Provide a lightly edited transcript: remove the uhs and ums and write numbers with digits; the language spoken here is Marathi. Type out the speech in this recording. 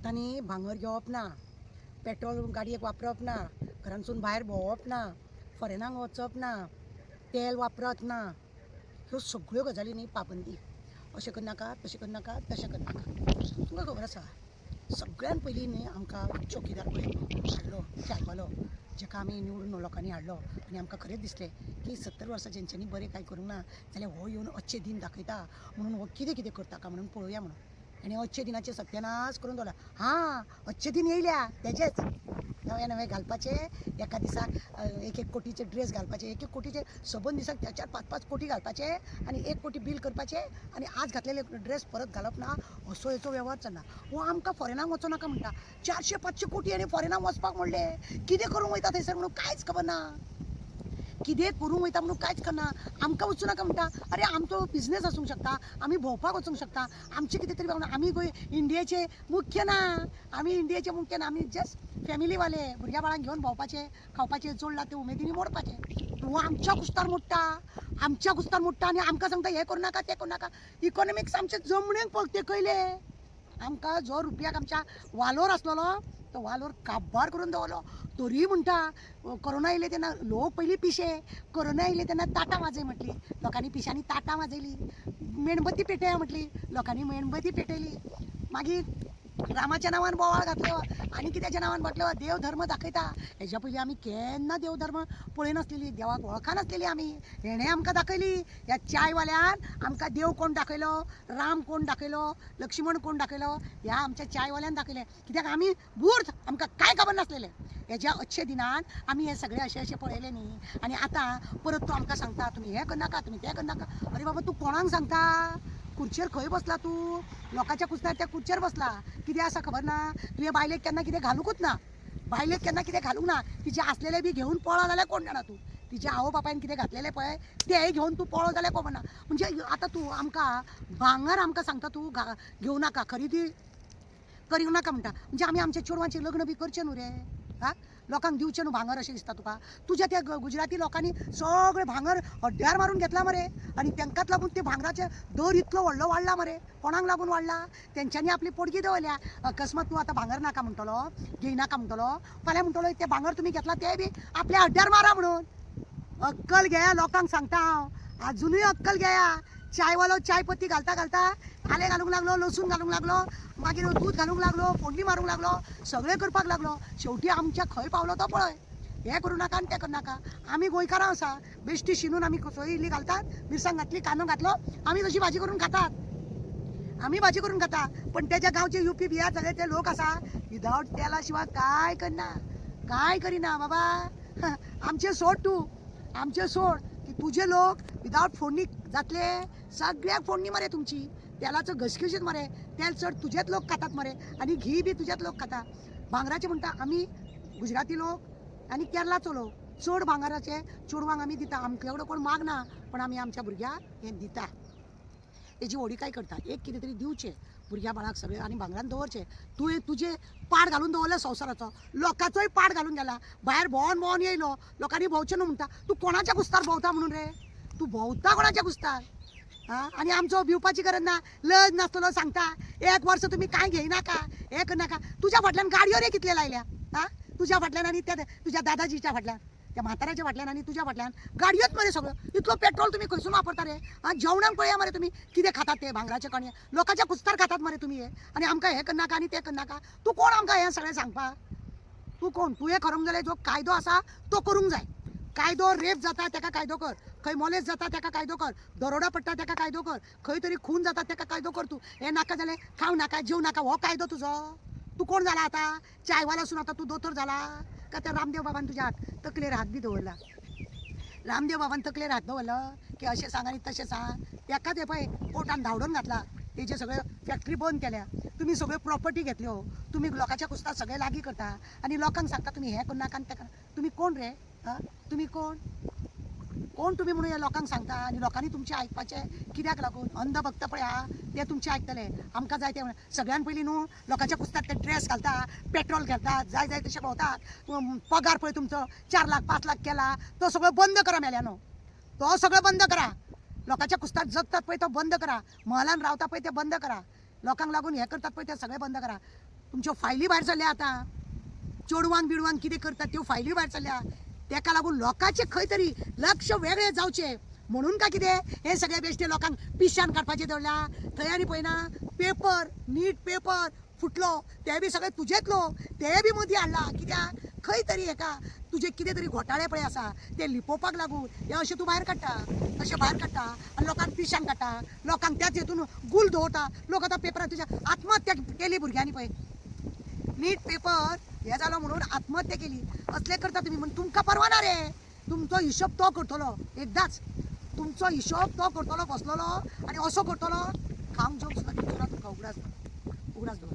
हातांनी भांगर घेवप ना, पेट्रोल गाडयेक वापरप ना, घरांतसून भायर भोंवप ना, फॉरेनाक वचप ना, तेल वापरप ना, ह्यो सगळ्यो गजाली न्ही पाबंदी. अशें करनाका, तशें करनाका, तशें करनाका. तुमकां खबर आसा सगळ्यान पयलीं न्ही आमकां चौकीदार पळय हाडलो चायवालो, जेका आमी निवडून लोकांनी हाडलो आनी आमकां खरेंच दिसलें की 70 वर्सां जेंच्यांनी बरें कांय करूंक ना जाल्यार हो येवन अच्छे दिन दाखयता म्हणून हो कितें कितें करता काय म्हणून पळोवया म्हणून. आनी अच्छे दिनाचे सत्यानाश करून दवरला. हां, अच्छे दिन येयल्या तेजेच नवे नवे घालपाचे, एका दिसाक एक एक कोटीचे ड्रेस घालपाचे, एक एक कोटीचे सबंद दिसाक 4-5 कोटी घालपाचे आनी 1 कोटी बील करपाचे आनी आज घातलेले ड्रेस परत घालप ना, असो हेचो वेव्हार चल्ला. हो आमकां फॉरेनाक वचूं नाका म्हणटा. 400-500 कोटी आनी फॉरेनाक वचपाक म्हणले. कितें करूंक वयता थंयसर म्हणून कांयच खबर ना. कितें करूंक वयता म्हणून कांयच करना. आमकां वचूं नाका म्हणटा. अरे आमचो बिझनेस आसूंक शकता, आमी भोंवपाक वचूंक शकता, आमचें कितें तरी आमी गोंय इंडियेचे मुख्य ना. आमी इंडियेचे मुख्य ना. आमी जस्ट फॅमिलीवाले भुरग्या बाळांक घेवन भोंवपाचे, खावपाचे, जोडला ते उमेदीनी मोडपाचे. तूं आमच्या कुस्तार मोडटा, आमच्या कुस्तार मोडटा आनी आमकां सांगता हें करूं नाका, तें करूं नाका. इकॉनॉमिक्स आमचे जमणेक तेकयले. आमकां जो रुपयाक आमच्या वालोर आसलेलो तो वालोर काबार करून दवरलो. तरी म्हणटा कोरोना येयले तेन्ना लोक पयलीं पिशे, कोरोना येयले तेन्ना ताटां वाजय म्हटली, लोकांनी पिशांनी ताटां वाजयली. मेणबत्ती पेटया म्हटली, लोकांनी मेणबत्ती पेटयली. मागीर रामाच्या नांवान बोवाळ घातलो आनी कित्याच्या नांवान म्हटलो देव धर्म दाखयता. हेज्या पयलीं आमी केन्ना देव धर्म पळयनासलेली, देवाक वळखनासलेली आमी. हेणें आमकां दाखयली. ह्या चायवाल्यान आमकां देव कोण दाखयलो, राम कोण दाखयलो, लक्ष्मण कोण दाखयलो, ह्या आमच्या चायवाल्यान दाखयलें. कित्याक आमी बूर्थ, आमकां कांय खबर नासलेलें. हेज्या अच्छे दिनान आमी हे सगळे अशें अशें पळयलें न्ही. आनी आतां परत तो आमकां सांगता तुमी हें करनाका, तुमी तें करनाका. अरे बाबा तूं कोणाक सांगता? खुर्चेर खंय बसला तूं? लोकांच्या कुस्त्यार त्या खुर्चेर बसला. कितें आसा खबर ना? तुवें बायलेक केन्ना कितें घालूंकूच ना. बायलेक केन्ना कितें घालूंक ना. तिचे आसलेले बी घेवन पळो जाल्यार कोण जाणा तूं. तिच्या आवय बापायन कितें घातलेलें पळय तेंय घेवन तूं पळो जाल्यार खबर ना. म्हणजे आतां तूं आमकां भांगर आमकां सांगता तूं घेवं नाका, खरेदी करूंक नाका म्हणटा. म्हणजे आमी आमच्या चेडवांचें लग्न बी करचें न्हू रे. हां, लोकांक दिवचें न्हू भांगर अशें दिसता तुका? तुज्या त्या गुजराती लोकांनी सगळें भांगर हड्ड्यार मारून घेतला मरे. आनी तांकांच लागून ते भांगराचे दर इतलो व्हडलो वाडला मरे. कोणाक लागून वाडला? तेंच्यांनी आपली पोडगी दवरल्या. अकस्मात तूं आतां भांगर नाका म्हणटलो, घेयनाका म्हणटलो, फाल्यां म्हणटलो ते भांगर तुमी घेतला ते बी आपल्या हड्ड्यार मारा म्हणून. अक्कल घेया, लोकांक सांगता हांव, अजुनूय अक्कल घेया. चायवालो चाय पत्ती घालता घालता आले घालूंक लागलो, लसूण घालूंक लागलो, मागीर दूध घालूंक लागलो, फोडणी मारूंक लागलो, सगळें करपाक लागलो. शेवटी आमच्या खंय पावलो तो पळय. हें करूं नाका आनी तें करूं नाका. आमी गोंयकारां आसा, बेश्टी शिनून आमी सोय इल्ली घालतात, मिरसांग घातली, कांदो घातलो, आमी तशी भाजी करून खातात. आमी भाजी करून खाता. पण तेज्या गांवचे युपी बिहार सगळे ते लोक आसा विदावट तेला शिवाय कांय करना, कांय करिना बाबा. आमचे सोड तूं, आमचे सोड की तुजे लोक विदावट फोडणी जातले. सगळ्याक फोडणी मरे तुमची. तेलाचो घसघशीत मरे. तेल चड तुजेच लोक खातात मरे आनी घी बी तुजेच लोक खाता. भांगराचे म्हणटा आमी गुजराती लोक आनी केरळाचो लोक चड भांगराचे चेडवांक आमी दिता. आमकां एवढो कोण मागना पण आमी आमच्या भुरग्याक हें दिता. तेजी व्हडी काय करता, एक कितें तरी दिवचें भुरग्या बाळाक सगळें आनी भांगरान दवरचें. तुवें तुजें पाड घालून दवरलो संवसाराचो, लोकांचोय पाड घालून गेला. भायर भोंवन भोंवन येयलो, लोकांनी भोंवचें न्हू म्हणटा. तूं कोणाच्या कुस्तार भोंवता म्हणून रे? तूं भोंवता कोणाच्या कुस्तार? हां, आनी आमचो भिवपाची गरज ना. लज नासतलो सांगता 1 वर्स तुमी कांय घेयनाका, हें करनाका. तुज्या फाटल्यान गाडयो रे कितले लायल्या. हां, तुज्या फाटल्यान आनी त्या तुज्या दादाजीच्या फाटल्यान, त्या म्हाताऱ्याच्या फाटल्यान आनी तुज्या फाटल्यान गाडयोच मरे सगळं. इतलो पेट्रोल तुमी खंयसून वापरता रे? हां, जेवणाक पळया मरे तुमी कितें खातात ते भांगराचे कणये. लोकांच्या कुस्तार खातात मरे तुमी हे. आनी आमकां हें करनाका आनी तें करनाका. तूं कोण आमकां हें सगळें सांगपाक? तूं कोण? तुवें खरोंक जाल्यार जो कायदो आसा तो करूंक जाय. कायदो रेप जाता तेका कायदो कर, खंय मोलेज जाता तेका कायदो कर, दरोडा पडटा तेका कायदो कर, खंय तरी खून जाता तेका कायदो कर. तूं हें नाका जाल्यार खावं नाका, जेव नाका, हो कायदो तुजो? तूं कोण जाला आतां? चायवालासून आतां तूं दोतोर जाला का? त्या रामदेव बाबान तुज्या तकलेर हात बी दवरला. रामदेव बाबान तकलेर हात दवरलो की अशें सांग आनी तशें सांग. एकाच हे पळय कोर्टान धांवडोन घातला, तेजे सगळे फॅक्टरी बंद केल्या, तुमी सगळ्यो प्रॉपर्टी घेतल्यो, तुमी लोकांच्या कुस्तार सगळे लागीं करता आनी लोकांक सांगता तुमी हें करनाका आनी तें करनाका. तुमी कोण रे? हां, तुमी कोण कोण तुमी म्हणून हे लोकांक सांगता आनी लोकांनी तुमचें आयकपाचें कित्याक लागून? अंधभक्त पळय आहा ते तुमचें आयकतले. आमकां जाय तें सगळ्यान पयलीं न्हू लोकांच्या कुस्तार ते ड्रेस घालता, पेट्रोल घालतात, जाय जाय तशें भोंवतात. पगार पळय तुमचो 4 लाख 5 लाख केला तो सगळो बंद करा मेल्यानो. तो सगळो बंद करा. लोकांच्या कुस्तार जगतात पळय तो बंद करा. महलान रावता पळय ते बंद करा. लोकांक लागून हें करतात पळय ते सगळें बंद करा. तुमच्यो फायली भायर सरल्या आतां चेडवान बिडवान कितें करतात त्यो फायली भायर सरल्या तेका लागून लोकांचे खंय तरी लक्ष वेगळे जावचे म्हणून काय कितें हे सगळे बेश्टे लोकांक पिश्यान काडपाचें दवरल्या थंय आनी पळयना पेपर नीट पेपर फुटलो ते बी सगळे तुजेच लोक ते बी मदीं हाडला कित्याक खंय तरी हेका तुजे कितें तरी घोटाळे पळय आसा ते लिपोवपाक लागून हे अशें तूं भायर काडटा तशें भायर काडटा आनी लोकांक पिश्यान काडटा लोकांक त्याच हेतून गूल दवरता लोक आतां पेपरार तुज्या आत्महत्या केली भुरग्यांनी पळय नीट पेपर हे जालो म्हणून आत्महत्या केली असले करता तुमी म्हण तुमकां परवाना रे तुमचो हिशोब तो करतलो एकदांच तुमचो हिशोब तो करतलो बसलेलो आनी असो करतलो खावंक जेवंक सुद्दां दिवचो ना तुमकां उगडास दवर